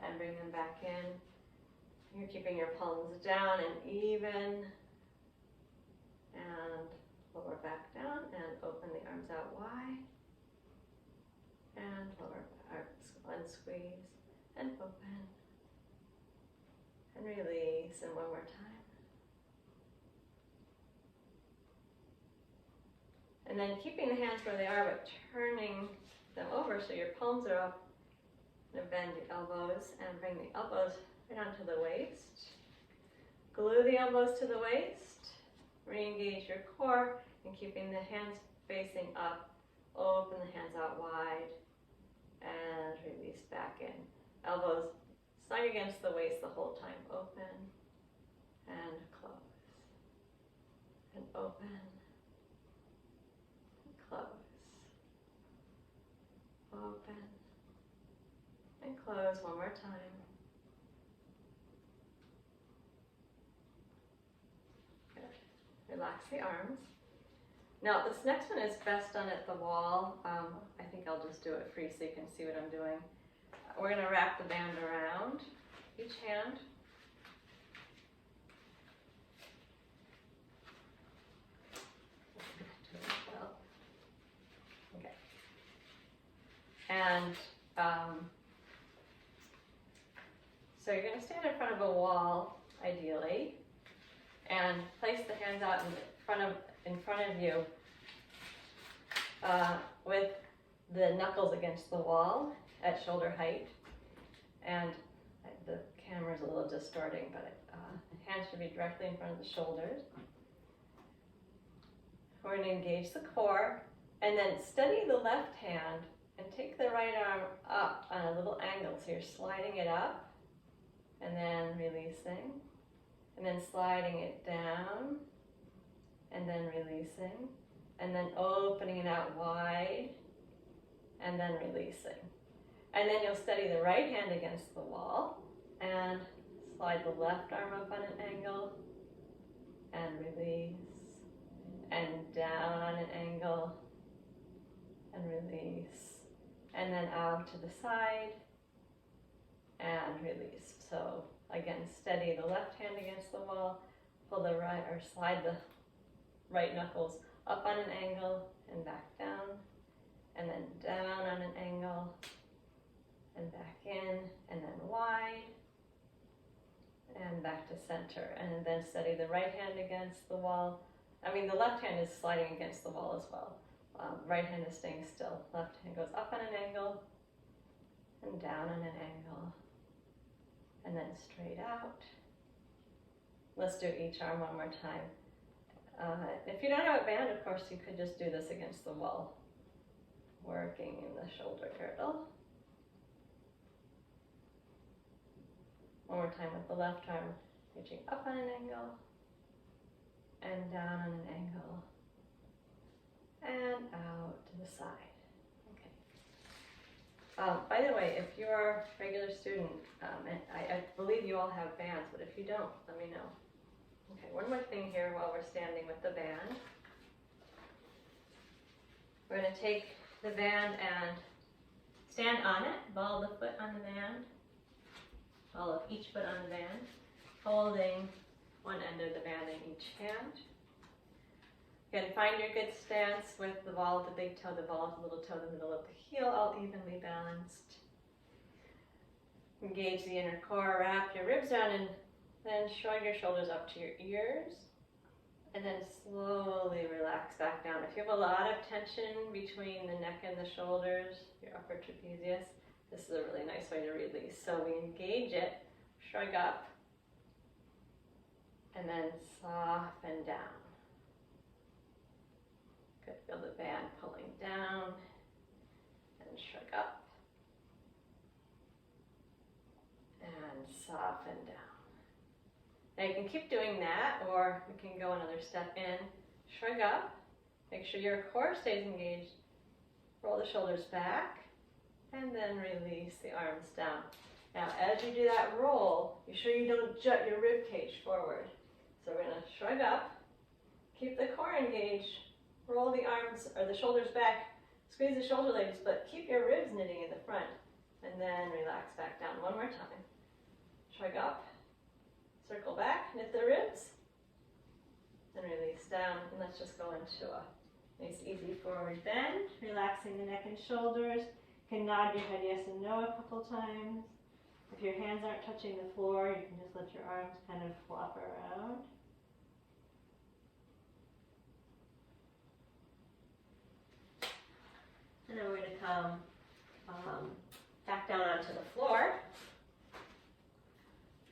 and bring them back in. You're keeping your palms down and even. And lower back down and open the arms out wide. And lower arms, unsqueeze and open. And release, and one more time. And then keeping the hands where they are, but turning them over so your palms are up. And bend the elbows and bring the elbows right onto the waist. Glue the elbows to the waist. Re-engage your core and keeping the hands facing up. Open the hands out wide and release back in. Elbows snug against the waist the whole time. Open and close. And open and close. Open and close one more time. Good. Relax the arms. Now this next one is best done at the wall. I think I'll just do it free so you can see what I'm doing. We're going to wrap the band around each hand. Okay. And so you're going to stand in front of a wall, ideally, and place the hands out in front of you with the knuckles against the wall at shoulder height. And the camera's a little distorting, but hands should be directly in front of the shoulders. We're going to engage the core, and then steady the left hand and take the right arm up on a little angle. So you're sliding it up, and then releasing, and then sliding it down, and then releasing, and then opening it out wide, and then releasing. And then you'll steady the right hand against the wall, and slide the left arm up on an angle, and release, and down on an angle, and release, and then out to the side, and release. So again, steady the left hand against the wall, pull the right, or slide the right knuckles up on an angle and back down, and then down on an angle and back in, and then wide and back to center, and then steady the right hand against the wall. I mean, the left hand is sliding against the wall as well. Right hand is staying still. Left hand goes up on an angle and down on an angle, and then straight out. Let's do each arm one more time. If you don't have a band, of course, you could just do this against the wall, working in the shoulder girdle. One more time with the left arm, reaching up on an angle and down on an angle and out to the side. Okay. By the way, if you're a regular student, and I believe you all have bands, but if you don't, let me know. Okay, one more thing here while we're standing with the band. We're going to take the band and stand on it, ball the foot on the band, ball of each foot on the band, holding one end of the band in each hand. Again, find your good stance with the ball of the big toe, the ball of the little toe, the middle of the heel, all evenly balanced. Engage the inner core, wrap your ribs around, and then shrug your shoulders up to your ears, and then slowly relax back down. If you have a lot of tension between the neck and the shoulders, your upper trapezius, this is a really nice way to release. So we engage it, shrug up, and then soften down. Good, feel the band pulling down, and shrug up, and soften down. Now you can keep doing that, or we can go another step in. Shrug up, make sure your core stays engaged, roll the shoulders back, and then release the arms down. Now as you do that roll, be sure you don't jut your rib cage forward. So we're going to shrug up, keep the core engaged, roll the arms or the shoulders back, squeeze the shoulder blades, but keep your ribs knitting in the front, and then relax back down. One more time. Shrug up. Circle back, knit the ribs, and release down. And let's just go into a nice easy forward bend, relaxing the neck and shoulders. You can nod your head yes and no a couple times, If your hands aren't touching the floor, you can just let your arms kind of flop around. And then we're going to come back down onto the floor.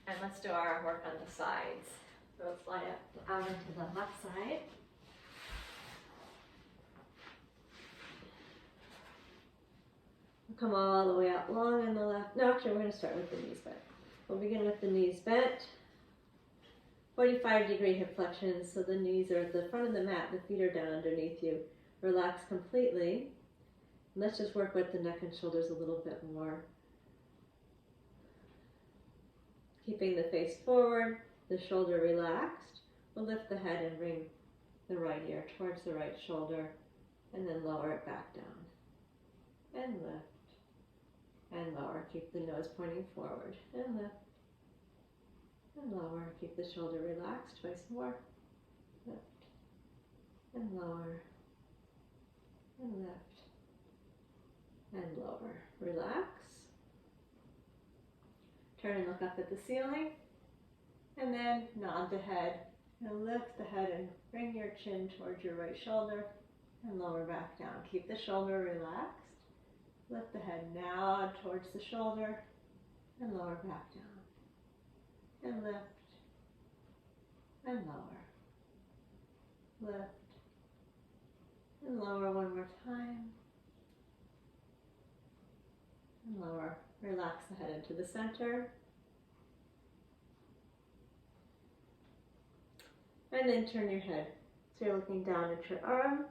And let's do our work on the sides. So let's lie out into the left side. We'll come all the way out long on the left. No, actually, we're going to start with the knees bent. We'll begin with the knees bent. 45-degree hip flexion, so the knees are at the front of the mat, the feet are down underneath you. Relax completely. Let's just work with the neck and shoulders a little bit more. Keeping the face forward, the shoulder relaxed. We'll lift the head and bring the right ear towards the right shoulder, and then lower it back down. And lift, and lower. Keep the nose pointing forward, and lift, and lower. Keep the shoulder relaxed. Twice more. Lift, and lower, and lift, and lower. Relax. Turn and look up at the ceiling, and then nod the head, and lift the head and bring your chin towards your right shoulder, and lower back down. Keep the shoulder relaxed. Lift the head, nod towards the shoulder, and lower back down. And lift, and lower. Lift, and lower one more time. And lower. Relax the head into the center. And then turn your head. So you're looking down at your arm.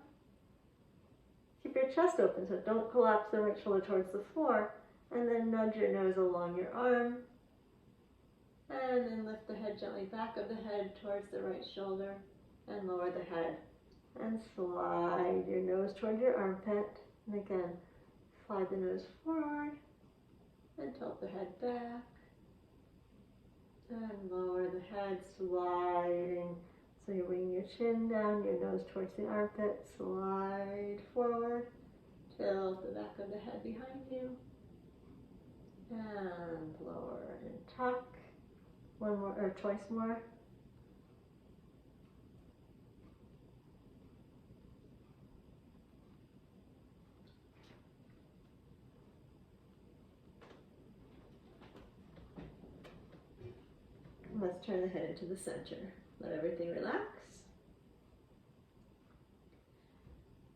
Keep your chest open, so don't collapse the right shoulder towards the floor. And then nudge your nose along your arm. And then lift the head gently back of the head towards the right shoulder. And lower the head. And slide your nose toward your armpit. And again, slide the nose forward. And tilt the head back. And lower the head, sliding. So you're bringing your chin down, your nose towards the armpit. Slide forward. Tilt the back of the head behind you. And lower and tuck. One more, or twice more. Let's turn the head into the center. Let everything relax.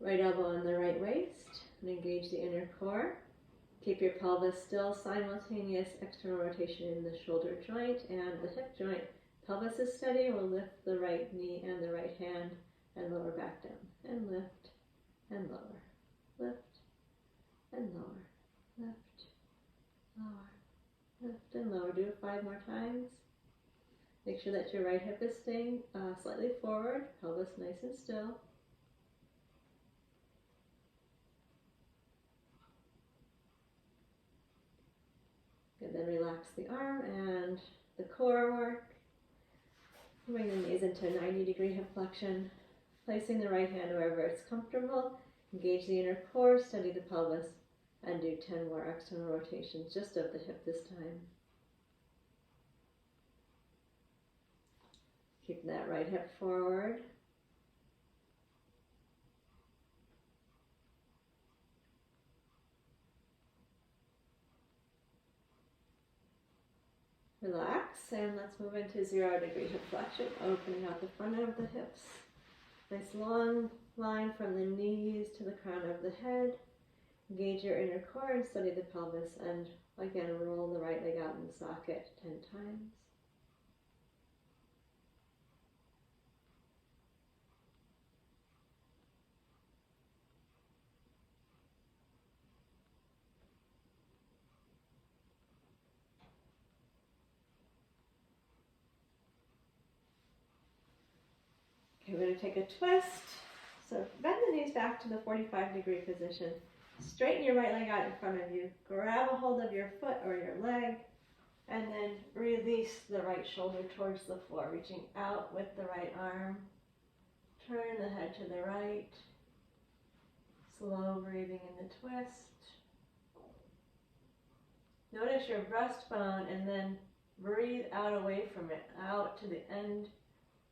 Right elbow on the right waist and engage the inner core. Keep your pelvis still. Simultaneous external rotation in the shoulder joint and the hip joint. Pelvis is steady. We'll lift the right knee and the right hand and lower back down. And lift and lower. Lift and lower. Lift, lower. Lift and lower. Do it 5 more times. Make sure that your right hip is staying slightly forward, pelvis nice and still. And then relax the arm and the core work. Bring the knees into a 90-degree hip flexion. Placing the right hand wherever it's comfortable. Engage the inner core, steady the pelvis, and do 10 more external rotations just of the hip this time. Keep that right hip forward. Relax, and let's move into 0-degree hip flexion, opening out the front of the hips. Nice long line from the knees to the crown of the head. Engage your inner core and steady the pelvis, and again roll the right leg out in the socket 10 times. Okay, we're going to take a twist. So bend the knees back to the 45-degree position. Straighten your right leg out in front of you. Grab a hold of your foot or your leg. And then release the right shoulder towards the floor, reaching out with the right arm. Turn the head to the right. Slow breathing in the twist. Notice your breastbone and then breathe out away from it, out to the end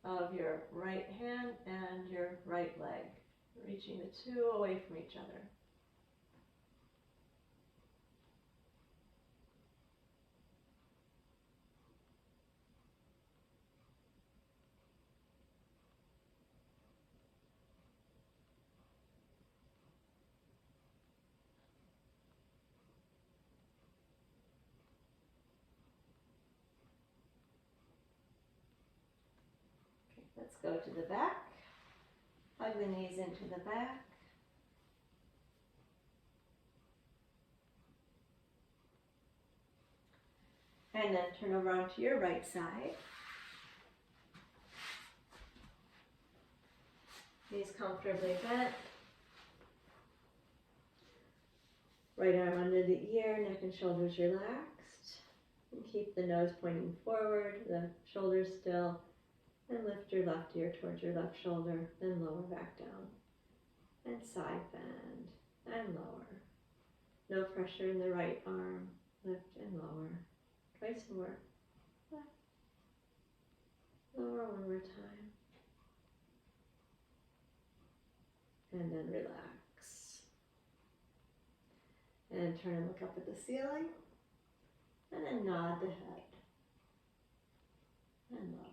of your right hand and your right leg, reaching the two away from each other. Let's go to the back. Hug the knees into the back. And then turn over onto your right side. Knees comfortably bent. Right arm under the ear, neck and shoulders relaxed. And keep the nose pointing forward, the shoulders still. And lift your left ear towards your left shoulder, then lower back down. And side bend, and lower. No pressure in the right arm. Lift and lower. Twice more. Lift. Lower one more time. And then relax. And turn and look up at the ceiling. And then nod the head. And lower.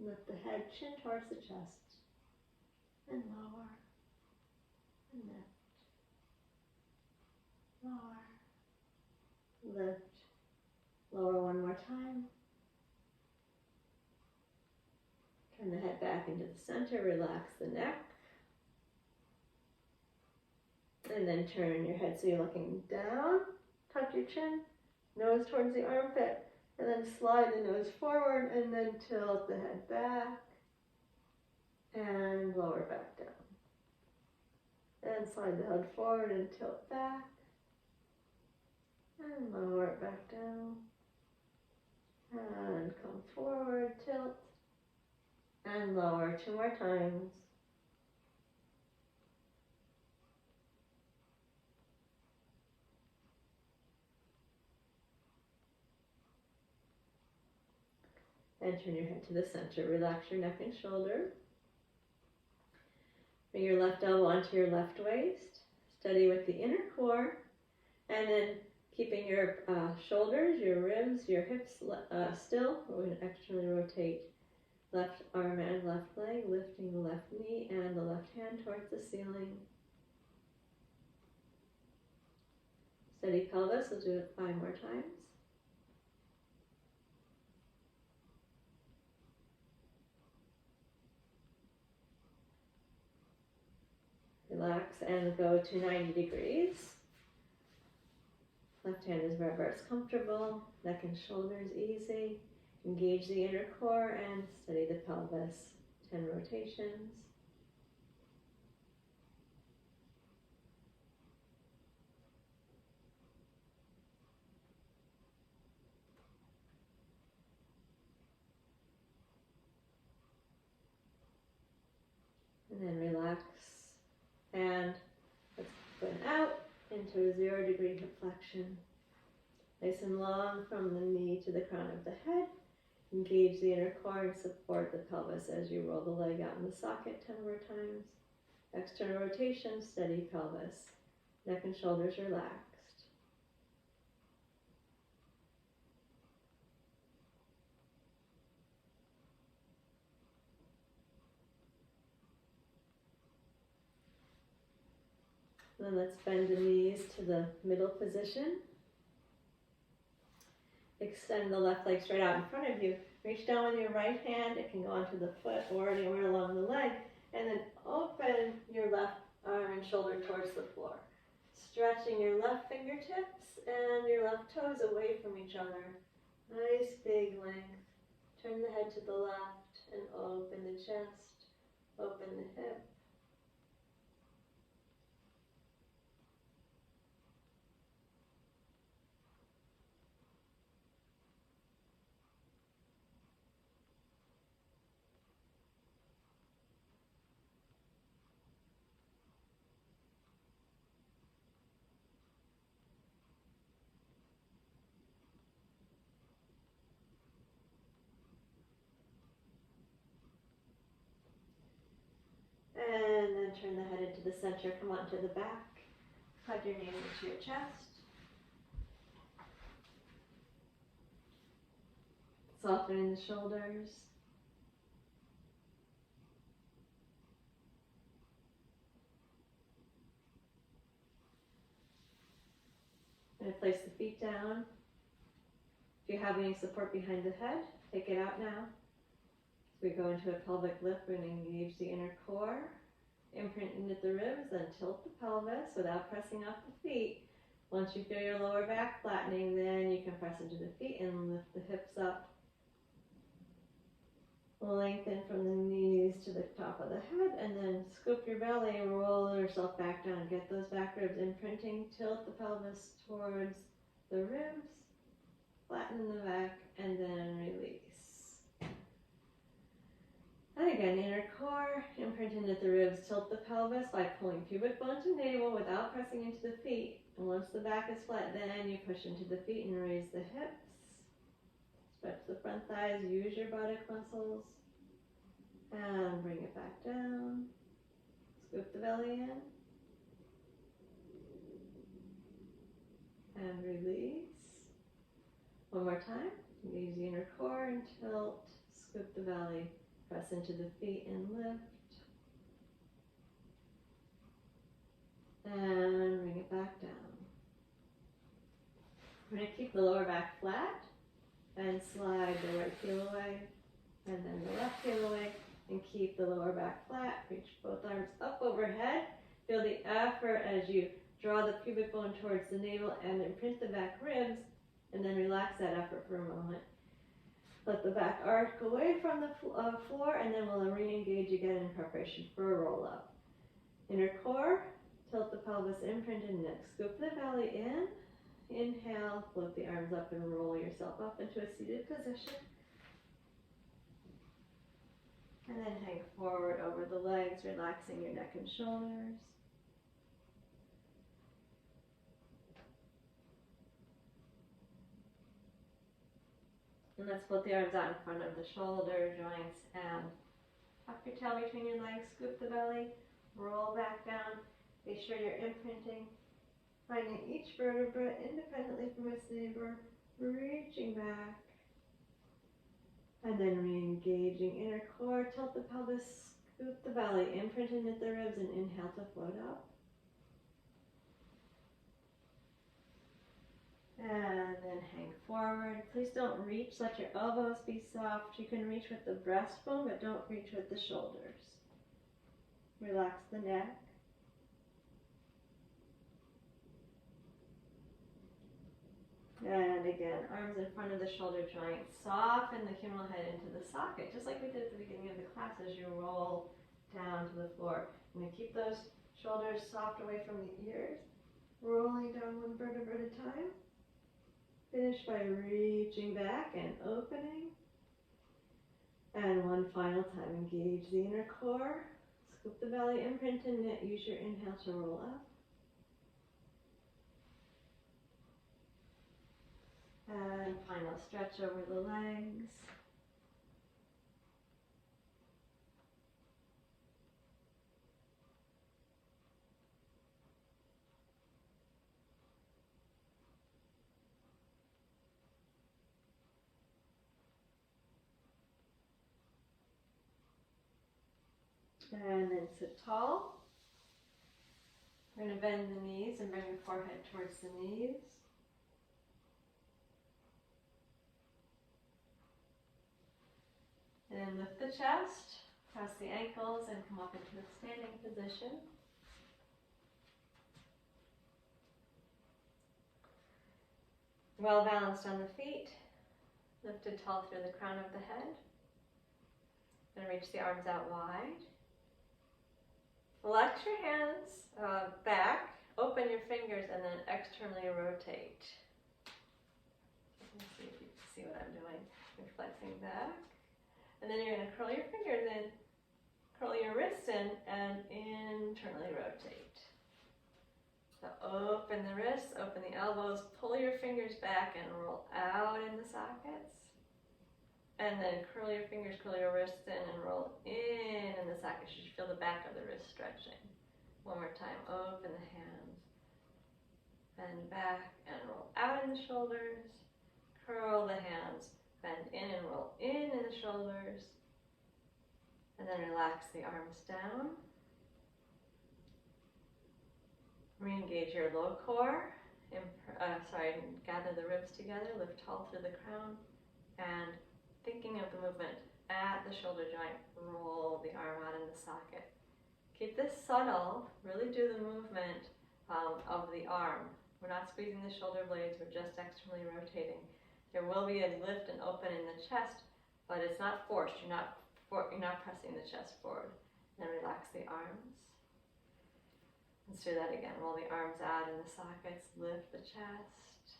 Lift the head, chin towards the chest, and lower, and lift, lower, lift, lower one more time. Turn the head back into the center, relax the neck, and then turn your head so you're looking down, tuck your chin, nose towards the armpit. And then slide the nose forward and then tilt the head back and lower back down. And slide the head forward and tilt back and lower it back down. And come forward, tilt and lower 2 more times. And turn your head to the center. Relax your neck and shoulder. Bring your left elbow onto your left waist. Steady with the inner core. And then keeping your shoulders, your ribs, your hips still. We're going to externally rotate left arm and left leg, lifting the left knee and the left hand towards the ceiling. Steady pelvis. We'll do it 5 more times. Relax and go to 90 degrees. Left hand is wherever it's comfortable. Neck and shoulders easy. Engage the inner core and steady the pelvis. 10 rotations. And then relax. And let's open out into a 0 degree hip flexion. Nice and long from the knee to the crown of the head. Engage the inner core and support the pelvis as you roll the leg out in the socket 10 more times. External rotation, steady pelvis. Neck and shoulders relaxed. Then let's bend the knees to the middle position. Extend the left leg straight out in front of you. Reach down with your right hand. It can go onto the foot or anywhere along the leg. And then open your left arm and shoulder towards the floor. Stretching your left fingertips and your left toes away from each other. Nice big length. Turn the head to the left and open the chest. Open the hip. the center, come onto the back. Hug your knees into your chest. Softening the shoulders. And place the feet down. If you have any support behind the head, take it out now. As we go into a pelvic lift, we're going to engage the inner core, imprint into the ribs, then tilt the pelvis without pressing off the feet. Once you feel your lower back flattening, then you can press into the feet and lift the hips up. Lengthen from the knees to the top of the head, and then scoop your belly and roll yourself back down. Get those back ribs imprinting. Tilt the pelvis towards the ribs. Flatten the back, and then release. And again, inner core, imprint into the ribs. Tilt the pelvis by pulling pubic bone to navel without pressing into the feet. And once the back is flat, then you push into the feet and raise the hips. Stretch the front thighs, use your buttock muscles, and bring it back down. Scoop the belly in, and release. One more time, use the inner core and tilt, scoop the belly, press into the feet and lift, and bring it back down. We're going to keep the lower back flat, and slide the right heel away, and then the left heel away, and keep the lower back flat. Reach both arms up overhead. Feel the effort as you draw the pubic bone towards the navel and imprint the back ribs, and then relax that effort for a moment. Let the back arc away from the floor, and then we'll re-engage again in preparation for a roll-up. Inner core, tilt the pelvis, imprint and neck. Scoop the belly in. Inhale, float the arms up and roll yourself up into a seated position. And then hang forward over the legs, relaxing your neck and shoulders. And let's put the arms out in front of the shoulder joints and tuck your tail between your legs, scoop the belly, roll back down. Make sure you're imprinting. Finding each vertebra independently from its neighbor, reaching back, and then re-engaging inner core, tilt the pelvis, scoop the belly, imprint into the ribs, and inhale to float up. And then hang forward. Please don't reach, let your elbows be soft. You can reach with the breastbone, but don't reach with the shoulders. Relax the neck. And again, arms in front of the shoulder joint. Soften the humeral head into the socket, just like we did at the beginning of the class as you roll down to the floor. I'm going to keep those shoulders soft away from the ears, rolling down one vertebra at a time. Finish by reaching back and opening. And one final time, engage the inner core. Scoop the belly, imprint and knit. Use your inhale to roll up. And final stretch over the legs. And then sit tall. We're going to bend the knees and bring the forehead towards the knees. And lift the chest, cross the ankles, and come up into a standing position. Well balanced on the feet, lifted tall through the crown of the head. And reach the arms out wide. Flex your hands back, open your fingers, and then externally rotate. Let's see if you can see what I'm doing. You're flexing back. And then you're going to curl your fingers in, curl your wrists in, and internally rotate. So open the wrists, open the elbows, pull your fingers back and roll out in the sockets. And then curl your fingers, curl your wrists in, and roll in the sockets. You should feel the back of the wrist stretching. One more time, open the hands, bend back and roll out in the shoulders, curl the hands, bend in and roll in the shoulders, and then relax the arms down. Re-engage your low core, gather the ribs together, lift tall through the crown, and thinking of the movement at the shoulder joint, roll the arm out in the socket. Keep this subtle, really do the movement of the arm. We're not squeezing the shoulder blades, we're just externally rotating. There will be a lift and open in the chest, but it's not forced. You're not pressing the chest forward. Then relax the arms. Let's do that again. Roll the arms out in the sockets, lift the chest,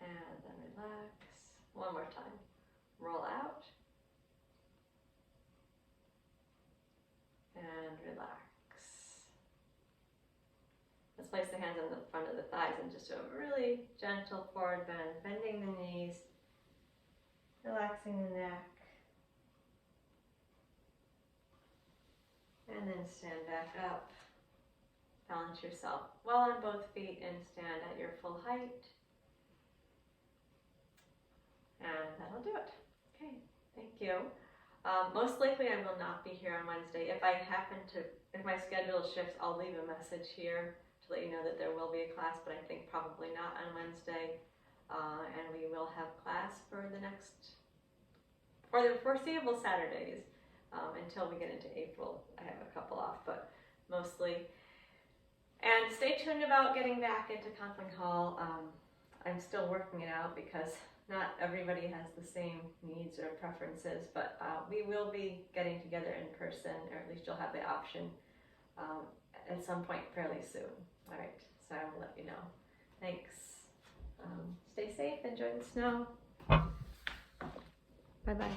and then relax. One more time. Roll out, and relax. Let's place the hands on the front of the thighs and just do a really gentle forward bend, bending the knees, relaxing the neck. And then stand back up. Balance yourself well on both feet and stand at your full height. And that'll do it. Okay, thank you. Most likely I will not be here on Wednesday. If my schedule shifts, I'll leave a message here to let you know that there will be a class, but I think probably not on Wednesday. And we will have class for the foreseeable Saturdays. Until we get into April. I have a couple off, but mostly. And stay tuned about getting back into Counseling Hall. I'm still working it out because not everybody has the same needs or preferences, but we will be getting together in person, or at least you'll have the option at some point fairly soon. All right, so I will let you know. Thanks. Stay safe, enjoy the snow. Bye-bye.